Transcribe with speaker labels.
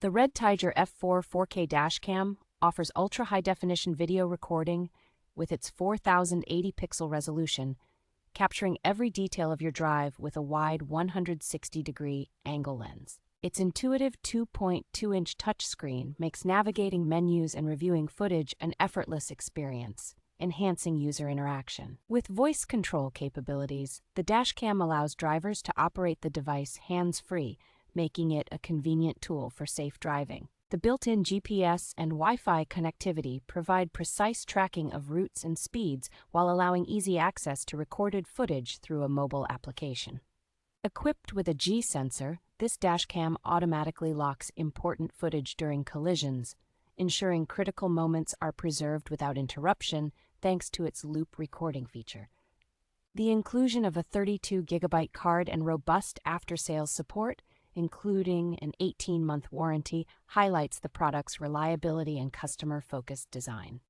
Speaker 1: The REDTIGER F4 4K dashcam offers ultra-high-definition video recording with its 4080-pixel resolution, capturing every detail of your drive with a wide 160-degree angle lens. Its intuitive 2.2-inch touchscreen makes navigating menus and reviewing footage an effortless experience, enhancing user interaction. With voice control capabilities, the dashcam allows drivers to operate the device hands-free, making it a convenient tool for safe driving. The built-in GPS and Wi-Fi connectivity provide precise tracking of routes and speeds while allowing easy access to recorded footage through a mobile application. Equipped with a G sensor, this dashcam automatically locks important footage during collisions, ensuring critical moments are preserved without interruption thanks to its loop recording feature. The inclusion of a 32GB card and robust after-sales support, including an 18-month warranty, highlights the product's reliability and customer-focused design.